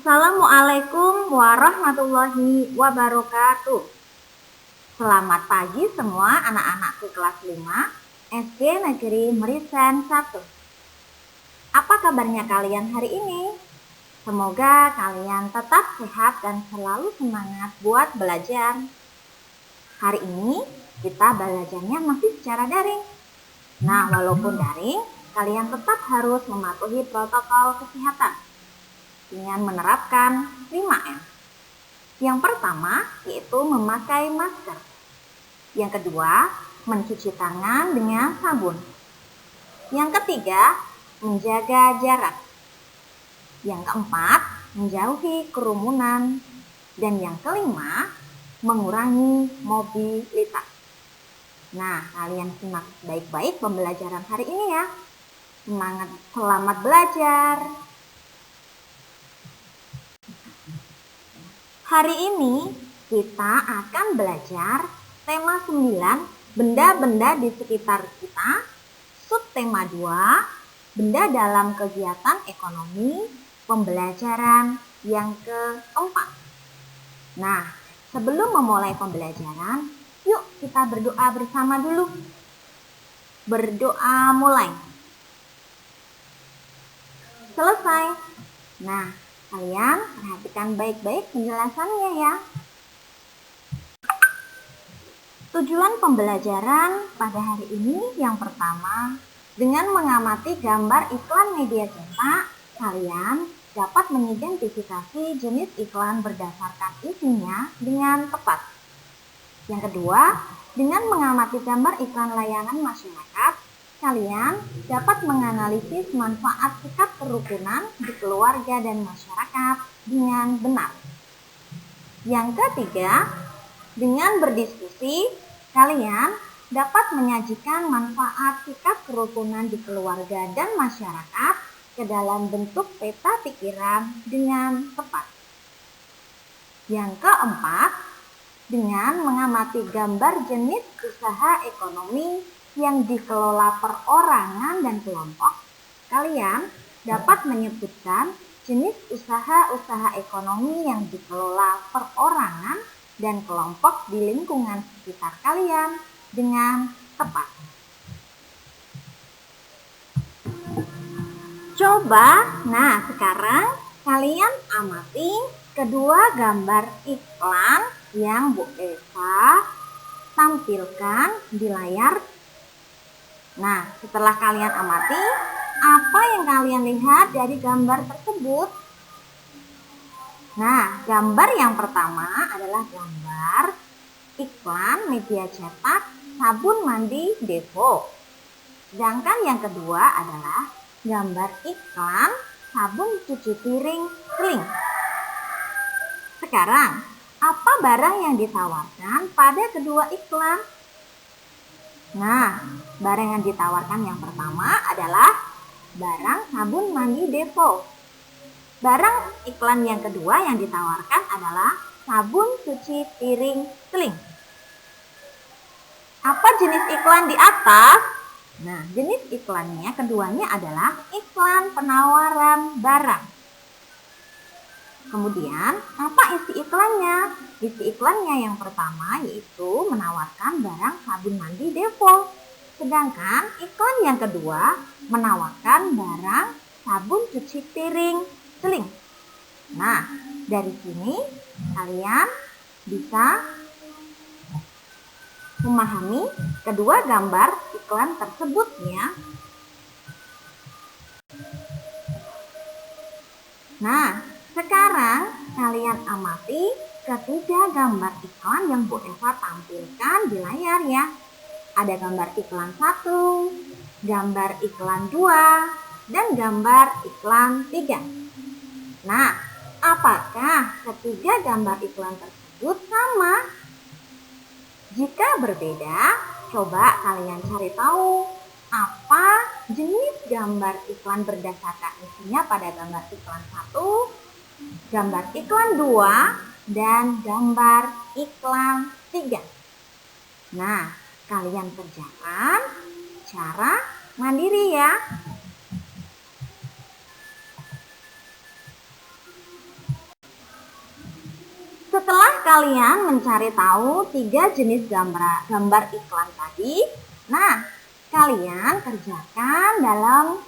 Assalamualaikum warahmatullahi wabarakatuh. Selamat pagi semua anak-anakku kelas 5 SD Negeri Merisen 1. Apa kabarnya kalian hari ini? Semoga kalian tetap sehat dan selalu semangat buat belajar. Hari ini kita belajarnya masih secara daring. Nah, walaupun daring, kalian tetap harus mematuhi protokol kesehatan dengan menerapkan 5M. Yang pertama yaitu memakai masker. Yang kedua, mencuci tangan dengan sabun. Yang ketiga, menjaga jarak. Yang keempat, menjauhi kerumunan. Dan yang kelima, mengurangi mobilitas. Nah, kalian simak baik-baik pembelajaran hari ini ya. Semangat, selamat belajar. Hari ini kita akan belajar tema 9, benda-benda di sekitar kita, subtema 2, benda dalam kegiatan ekonomi, pembelajaran yang keempat. Nah, sebelum memulai pembelajaran, yuk kita berdoa bersama dulu. Berdoa mulai. Selesai. Nah, kalian perhatikan baik-baik penjelasannya ya. Tujuan pembelajaran pada hari ini yang pertama, dengan mengamati gambar iklan media cetak, kalian dapat mengidentifikasi jenis iklan berdasarkan isinya dengan tepat. Yang kedua, dengan mengamati gambar iklan layanan masyarakat, kalian dapat menganalisis manfaat sikap kerukunan di keluarga dan masyarakat dengan benar. Yang ketiga, dengan berdiskusi, kalian dapat menyajikan manfaat sikap kerukunan di keluarga dan masyarakat ke dalam bentuk peta pikiran dengan tepat. Yang keempat, dengan mengamati gambar jenis usaha ekonomi yang dikelola perorangan dan kelompok, kalian dapat menyebutkan jenis usaha-usaha ekonomi yang dikelola perorangan dan kelompok di lingkungan sekitar kalian dengan tepat. Coba, nah sekarang kalian amati kedua gambar iklan yang Bu Eva tampilkan di layar. Nah, setelah kalian amati, apa yang kalian lihat dari gambar tersebut? Nah, gambar yang pertama adalah gambar iklan media cetak sabun mandi Devo. Sedangkan yang kedua adalah gambar iklan sabun cuci piring Sling. Sekarang, apa barang yang ditawarkan pada kedua iklan? Nah, barang yang ditawarkan yang pertama adalah barang sabun mandi Devo. Barang iklan yang kedua yang ditawarkan adalah sabun cuci piring Sling. Apa jenis iklan di atas? Nah, jenis iklannya keduanya adalah iklan penawaran barang. Kemudian, apa isi iklannya? Isi iklannya yang pertama yaitu menawarkan barang sabun mandi Devo. Sedangkan iklan yang kedua menawarkan barang sabun cuci piring Sling. Nah, dari sini kalian bisa memahami kedua gambar iklan tersebut ya. Nah, sekarang kalian amati ketiga gambar iklan yang Bu Eva tampilkan di layar ya. Ada gambar iklan 1, gambar iklan 2, dan gambar iklan 3. Nah, apakah ketiga gambar iklan tersebut sama? Jika berbeda, coba kalian cari tahu apa jenis gambar iklan berdasarkan isinya pada gambar iklan 1, gambar iklan 2, dan gambar iklan 3. Nah, kalian kerjakan cara mandiri ya. kalian mencari tahu 3 jenis gambar iklan tadi, nah kalian kerjakan dalam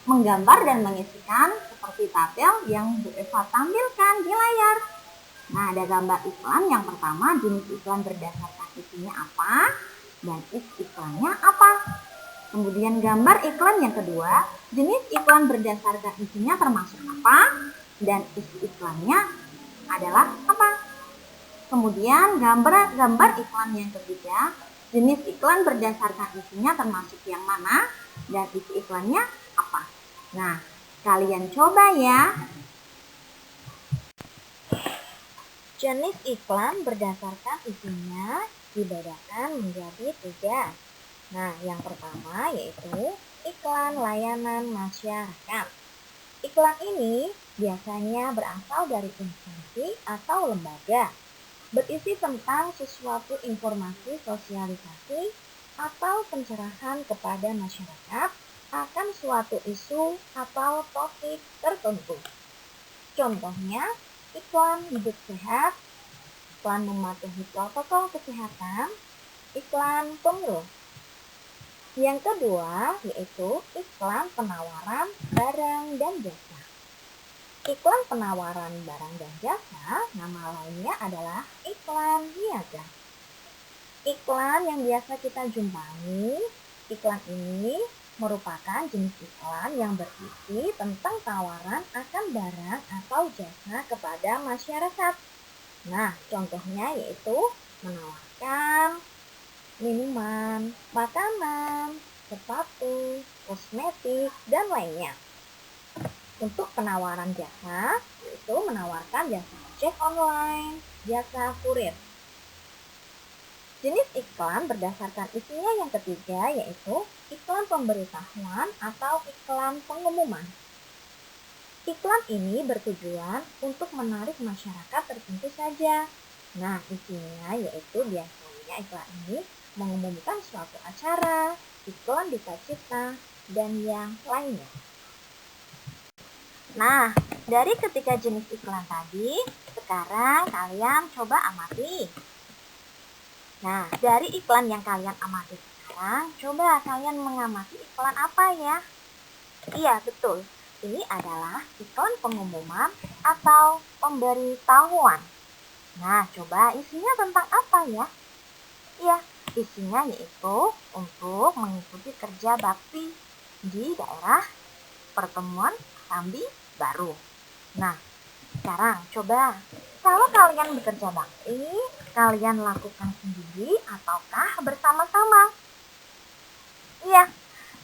menggambar dan mengisikan seperti tabel yang Bu Eva tampilkan di layar. Nah, ada gambar iklan yang pertama, jenis iklan berdasarkan isinya apa dan isi iklannya apa. Kemudian gambar iklan yang kedua, jenis iklan berdasarkan isinya termasuk apa dan isi iklannya adalah apa. Kemudian gambar iklan yang ketiga, jenis iklan berdasarkan isinya termasuk yang mana dan isi iklannya apa. Nah, kalian coba ya. Jenis iklan berdasarkan isinya dibedakan menjadi 3. Nah, yang pertama yaitu iklan layanan masyarakat. Iklan ini biasanya berasal dari instansi atau lembaga, berisi tentang sesuatu informasi sosialisasi atau pencerahan kepada masyarakat akan suatu isu atau topik tertentu. Contohnya, iklan hidup sehat, iklan mematuhi protokol kesehatan, iklan pemilu. Yang kedua yaitu iklan penawaran barang dan jasa. Iklan penawaran barang dan jasa, nama lainnya adalah iklan niaga. Iklan yang biasa kita jumpai, iklan ini merupakan jenis iklan yang berisi tentang tawaran akan barang atau jasa kepada masyarakat. Nah, contohnya yaitu menawarkan minuman, makanan, sepatu, kosmetik, dan lainnya. Untuk penawaran jasa, yaitu menawarkan jasa ojek online, jasa kurir. Jenis iklan berdasarkan isinya yang ketiga yaitu iklan pemberitahuan atau iklan pengumuman. Iklan ini bertujuan untuk menarik masyarakat tertentu saja. Nah, isinya yaitu biasanya iklan ini mengumumkan suatu acara, iklan duka cita, dan yang lainnya. Nah, dari ketiga jenis iklan tadi, sekarang kalian coba amati. Nah, dari iklan yang kalian amati sekarang, coba kalian mengamati iklan apa ya? Iya, betul. Ini adalah iklan pengumuman atau pemberitahuan. Nah, coba isinya tentang apa ya? Iya, isinya yaitu untuk mengikuti kerja bakti di daerah pertemuan Sambi Baru. Nah, sekarang coba, kalau kalian bekerja bakti, kalian lakukan sendiri ataukah bersama-sama? Iya,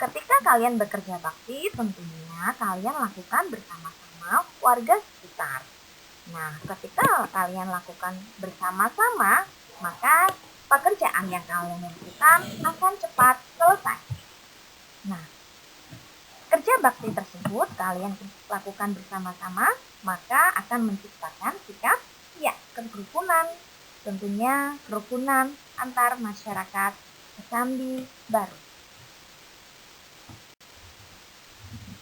ketika kalian bekerja bakti, tentunya kalian lakukan bersama-sama warga sekitar. Nah, ketika kalian lakukan bersama-sama, maka pekerjaan yang kalian lakukan akan cepat selesai. Nah, kerja bakti tersebut kalian lakukan bersama-sama, maka akan menciptakan sikap kerukunan. Tentunya kerukunan antar masyarakat Sambi Baru.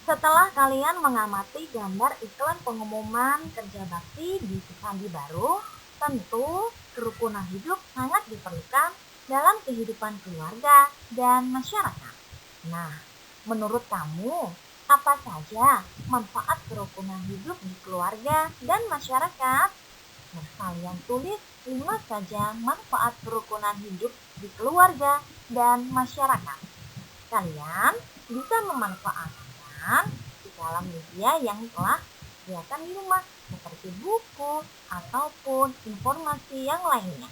Setelah kalian mengamati gambar iklan pengumuman kerja bakti di Sambi Baru, tentu kerukunan hidup sangat diperlukan dalam kehidupan keluarga dan masyarakat. Nah, menurut kamu, apa saja manfaat kerukunan hidup di keluarga dan masyarakat? Nah, kalian tulis 5 saja manfaat kerukunan hidup di keluarga dan masyarakat. Kalian bisa memanfaatkan di dalam media yang telah disediakan di rumah, seperti buku ataupun informasi yang lainnya.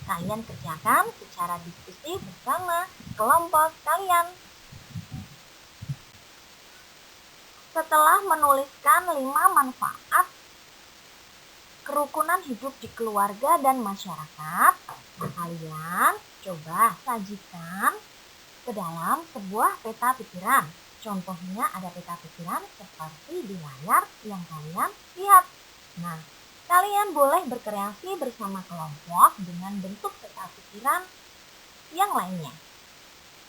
Kalian kerjakan secara diskusi bersama kelompok kalian. Setelah menuliskan 5 manfaat kerukunan hidup di keluarga dan masyarakat, kalian coba sajikan ke dalam sebuah peta pikiran. Contohnya ada peta pikiran seperti di layar yang kalian lihat. Nah, kalian boleh berkreasi bersama kelompok dengan bentuk peta pikiran yang lainnya.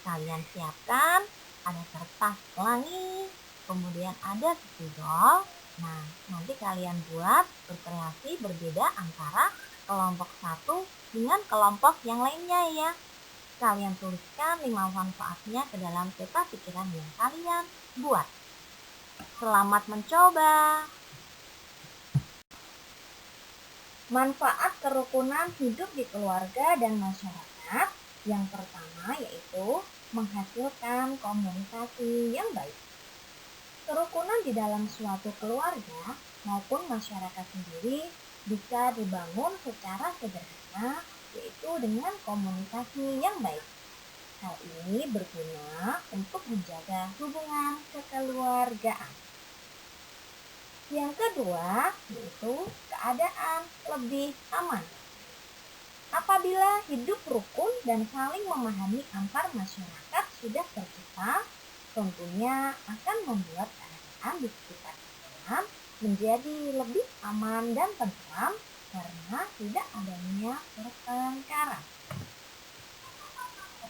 Kalian siapkan ada kertas pelangi, kemudian ada spidol, Nah, nanti kalian buat berkreasi berbeda antara kelompok satu dengan kelompok yang lainnya ya. Kalian tuliskan 5 manfaatnya ke dalam peta pikiran yang kalian buat. Selamat mencoba! Manfaat kerukunan hidup di keluarga dan masyarakat yang pertama yaitu menghasilkan komunikasi yang baik. Kerukunan di dalam suatu keluarga maupun masyarakat sendiri bisa dibangun secara sederhana yaitu dengan komunikasi yang baik. Hal ini berguna untuk menjaga hubungan kekeluargaan. Yang kedua, yaitu keadaan lebih aman. Apabila hidup rukun dan saling memahami antar masyarakat sudah tercipta, tentunya akan membuat keadaan di sekitar kita menjadi lebih aman dan tentram karena tidak adanya pertengkaran.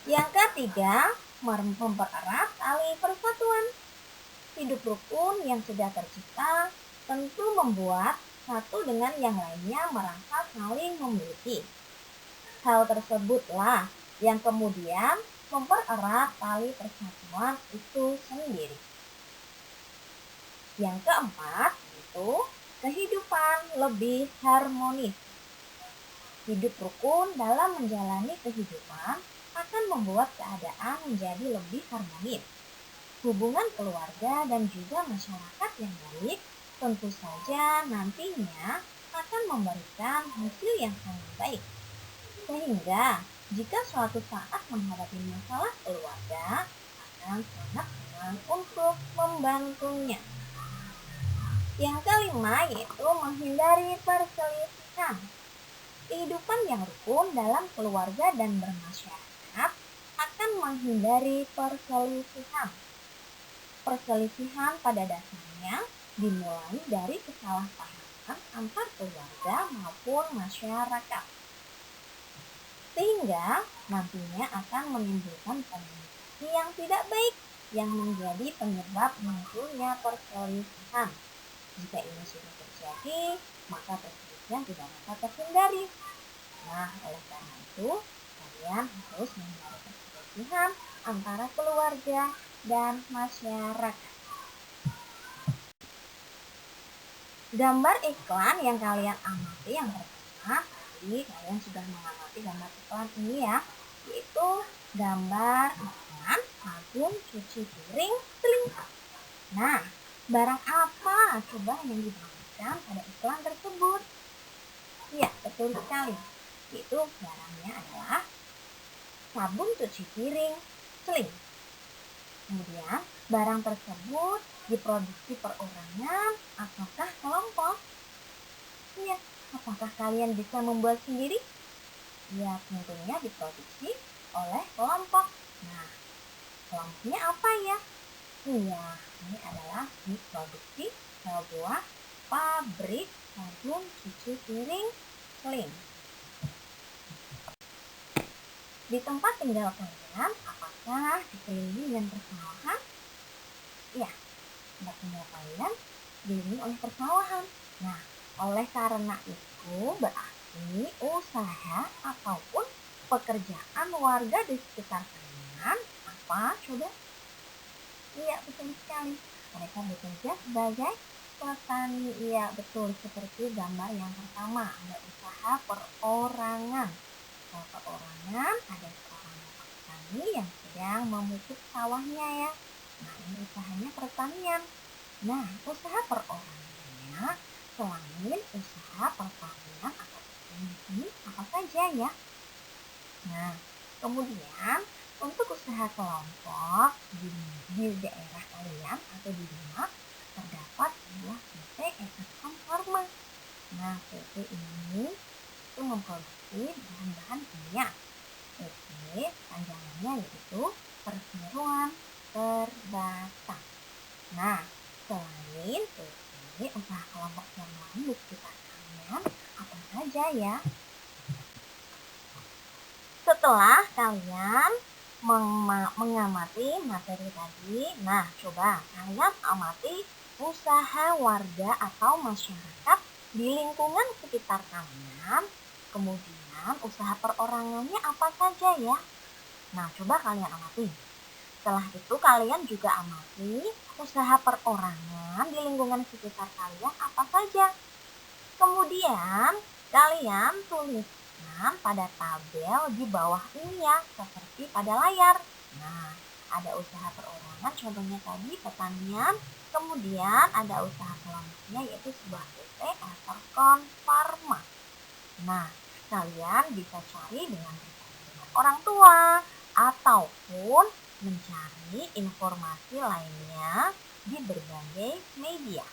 Yang ketiga, mempererat tali persatuan. Hidup rukun yang sudah tercipta tentu membuat satu dengan yang lainnya merasa saling memiliki. Hal tersebutlah yang kemudian mempererat tali persatuan itu sendiri. Yang keempat yaitu kehidupan lebih harmonis. Hidup rukun dalam menjalani kehidupan akan membuat keadaan menjadi lebih harmonis. Hubungan keluarga dan juga masyarakat yang baik tentu saja nantinya akan memberikan hasil yang sangat baik. Sehingga jika suatu saat menghadapi masalah keluarga akan sangat senang untuk membantunya. Yang kelima yaitu menghindari perselisihan. Kehidupan yang rukun dalam keluarga dan bermasyarakat akan menghindari perselisihan. Perselisihan pada dasarnya dimulai dari kesalahpahaman antar keluarga maupun masyarakat. Sehingga nantinya akan menimbulkan komunikasi yang tidak baik yang menjadi penyebab munculnya perselisihan. Jika ini sudah terjadi, maka perselisihan tidak dapat terhindari. Nah, oleh karena itu, kalian harus menghindari perselisihan antara keluarga dan masyarakat. Gambar iklan yang kalian amati yang pertama, tadi kalian sudah mengamati gambar iklan ini ya, yaitu gambar iklan sabun cuci piring seling. Nah, barang apa coba yang dibagikan pada iklan tersebut? Iya, betul sekali. Yaitu barangnya adalah sabun cuci piring seling. Kemudian, barang tersebut diproduksi perorangan ataukah kelompok? Iya, apakah kalian bisa membuat sendiri? Ya, tentunya diproduksi oleh kelompok. Nah, kelompoknya apa ya? Iya, ini adalah diproduksi sebuah pabrik sabun cuci piring seling. Di tempat tinggal kalian, apakah dikelilingi dengan persawahan? Ya, tempat tinggal kalian dikelilingi oleh persawahan. Nah, oleh karena itu berarti usaha ataupun pekerjaan warga di sekitar kalian apa coba? Iya, betul sekali. Mereka bekerja sebagai petani. Iya, betul. Seperti gambar yang pertama, ada usaha perorangan. Perorangan ada seorang bapak petani yang sedang memupuk sawahnya ya. Nah, ini usahanya pertanian. Nah, usaha perorangannya selain usaha pertanian atau ini apa saja ya? Nah, kemudian untuk usaha kelompok di daerah kalian atau di rumah terdapat sebuah PT Ecotron Pharma. Nah, PT ini itu memproduksi bahan-bahan kimia. PT panjangannya yaitu perseroan terbatas. Nah, selain PT, usaha kelompok yang lain di sekitar kalian apa saja ya? Setelah kalian mengamati materi tadi, nah coba kalian amati usaha warga atau masyarakat di lingkungan sekitar kalian, kemudian usaha perorangannya apa saja ya? Nah, coba kalian amati. Setelah itu kalian juga amati usaha perorangan di lingkungan sekitar kalian apa saja. Kemudian kalian tuliskan pada tabel di bawah ini ya, seperti pada layar. Nah, ada usaha perorangan, contohnya tadi pertanian. Kemudian ada usaha kelompoknya yaitu sebuah PT Eterkon Pharma. Nah, kalian bisa cari dengan orang tua ataupun mencari informasi lainnya di berbagai media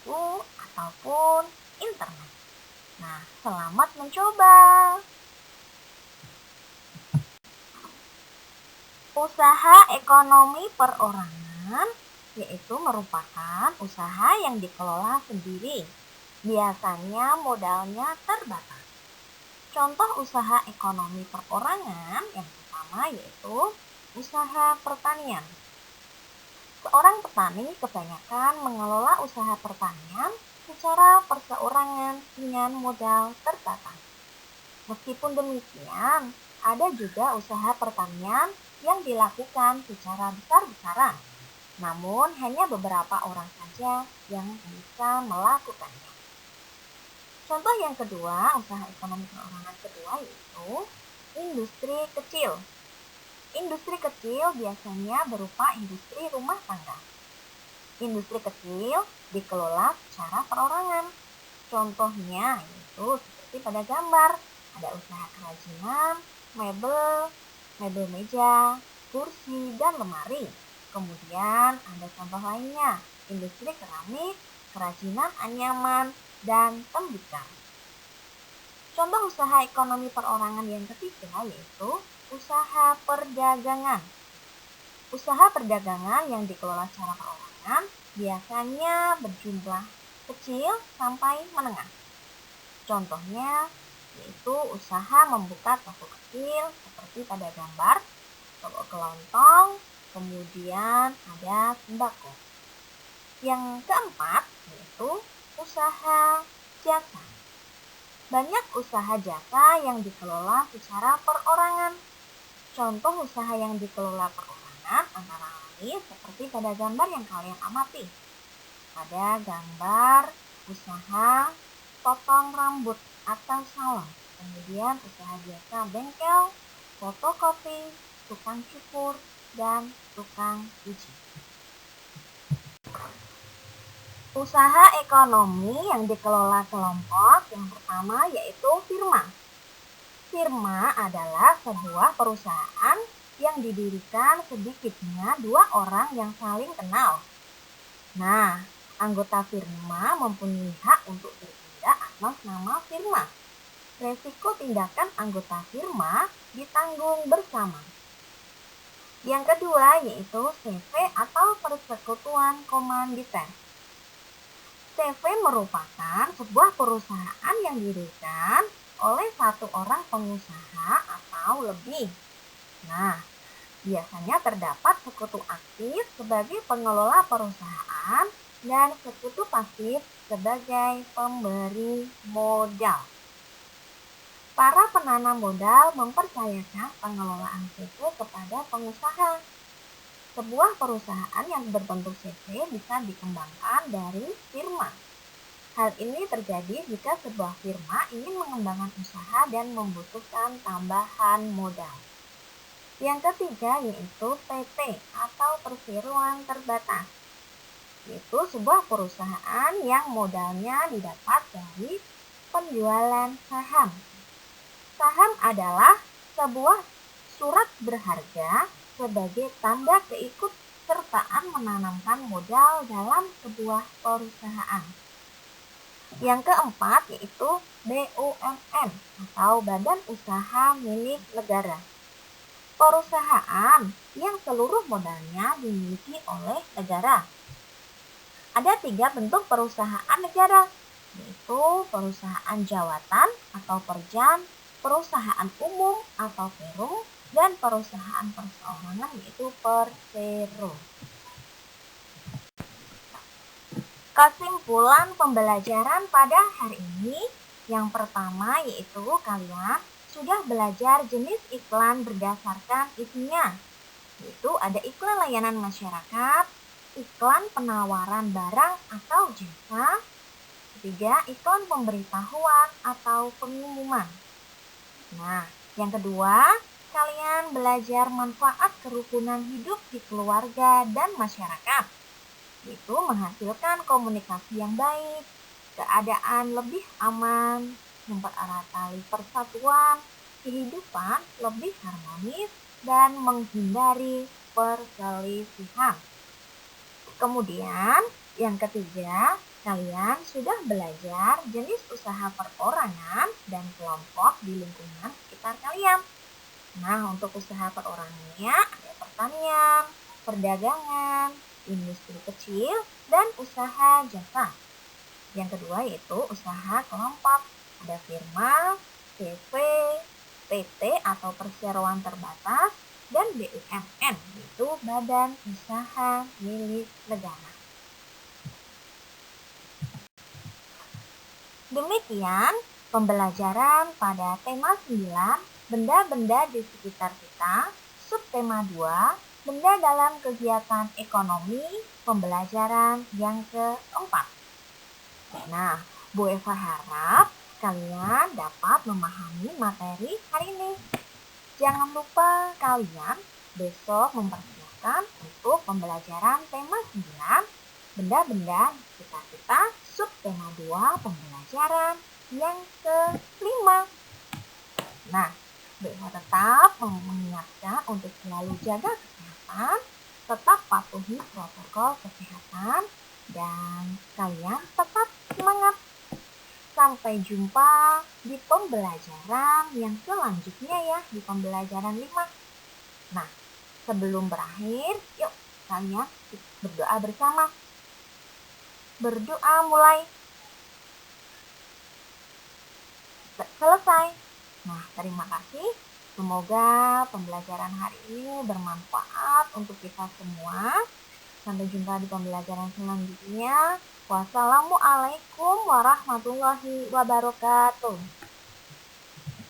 ataupun internet. Nah, selamat mencoba. Usaha ekonomi perorangan yaitu merupakan usaha yang dikelola sendiri. Biasanya modalnya terbatas. Contoh usaha ekonomi perorangan yang pertama yaitu usaha pertanian. Seorang petani kebanyakan mengelola usaha pertanian secara perseorangan dengan modal terbatas. Meskipun demikian, ada juga usaha pertanian yang dilakukan secara besar-besaran. Namun hanya beberapa orang saja yang bisa melakukannya. Contoh yang kedua, usaha ekonomi perorangan kedua yaitu industri kecil. Industri kecil biasanya berupa industri rumah tangga. Industri kecil dikelola secara perorangan. Contohnya yaitu seperti pada gambar, ada usaha kerajinan, mebel meja, kursi, dan lemari. Kemudian ada contoh lainnya, industri keramik, kerajinan anyaman, dan tembikar. Contoh usaha ekonomi perorangan yang ketiga yaitu usaha perdagangan. Usaha perdagangan yang dikelola secara perorangan biasanya berjumlah kecil sampai menengah. Contohnya yaitu usaha membuka toko kecil seperti pada gambar, toko kelontong, kemudian ada sembako. Yang keempat yaitu usaha jasa. Banyak usaha jasa yang dikelola secara perorangan. Contoh usaha yang dikelola perorangan antara lain seperti pada gambar yang kalian amati. Ada gambar usaha potong rambut atau salon, kemudian usaha jasa bengkel, fotokopi, tukang cukur, dan tukang cuci. Usaha ekonomi yang dikelola kelompok yang pertama yaitu firma. Firma adalah sebuah perusahaan yang didirikan sedikitnya dua orang yang saling kenal. Nah, anggota firma mempunyai hak untuk bertindak atas nama firma. Resiko tindakan anggota firma ditanggung bersama. Yang kedua yaitu CV atau persekutuan komanditer. CV merupakan sebuah perusahaan yang didirikan oleh satu orang pengusaha atau lebih. Nah, biasanya terdapat sekutu aktif sebagai pengelola perusahaan dan sekutu pasif sebagai pemberi modal. Para penanam modal mempercayakan pengelolaan CV kepada pengusaha. Sebuah perusahaan yang berbentuk CV bisa dikembangkan dari firma. Hal ini terjadi jika sebuah firma ingin mengembangkan usaha dan membutuhkan tambahan modal. Yang ketiga yaitu PT atau perseroan terbatas. Yaitu sebuah perusahaan yang modalnya didapat dari penjualan saham. Saham adalah sebuah surat berharga sebagai tanda keikutsertaan menanamkan modal dalam sebuah perusahaan. Yang keempat yaitu BUMN atau Badan Usaha Milik Negara. Perusahaan yang seluruh modalnya dimiliki oleh negara. Ada 3 bentuk perusahaan negara, yaitu perusahaan jawatan atau perjan, perusahaan umum atau perum, dan perusahaan perseorangan yaitu persero. Kesimpulan pembelajaran pada hari ini, yang pertama yaitu kalian sudah belajar jenis iklan berdasarkan isinya, yaitu ada iklan layanan masyarakat, iklan penawaran barang atau jasa, ketiga iklan pemberitahuan atau pengumuman. Nah, yang kedua, kalian belajar manfaat kerukunan hidup di keluarga dan masyarakat, yaitu menghasilkan komunikasi yang baik, keadaan lebih aman, mempererat tali persatuan, kehidupan lebih harmonis, dan menghindari perselisihan. Kemudian, yang ketiga, kalian sudah belajar jenis usaha perorangan dan kelompok di lingkungan sekitar kalian. Nah, untuk usaha perorangannya ada pertanian, perdagangan, industri kecil, dan usaha jasa. Yang kedua yaitu usaha kelompok. Ada firma, CV, PT atau perseroan terbatas, dan BUMN, yaitu badan usaha milik negara. Demikian pembelajaran pada tema 9, benda-benda di sekitar kita, subtema 2, benda dalam kegiatan ekonomi, pembelajaran yang keempat. Nah, Bu Eva harap kalian dapat memahami materi hari ini. Jangan lupa kalian besok mempersiapkan untuk pembelajaran tema 9, benda-benda di sekitar kita, subtema 2, pembelajaran yang kelima. Nah, Bu Eva tetap mengingatkan untuk selalu jaga kesehatan, tetap patuhi protokol kesehatan, dan kalian tetap semangat. Sampai jumpa di pembelajaran yang selanjutnya ya, di pembelajaran 5. Nah, sebelum berakhir, yuk kalian berdoa bersama. Berdoa mulai. Selesai. Nah, terima kasih. Semoga pembelajaran hari ini bermanfaat untuk kita semua. Sampai jumpa di pembelajaran selanjutnya. Wassalamualaikum warahmatullahi wabarakatuh.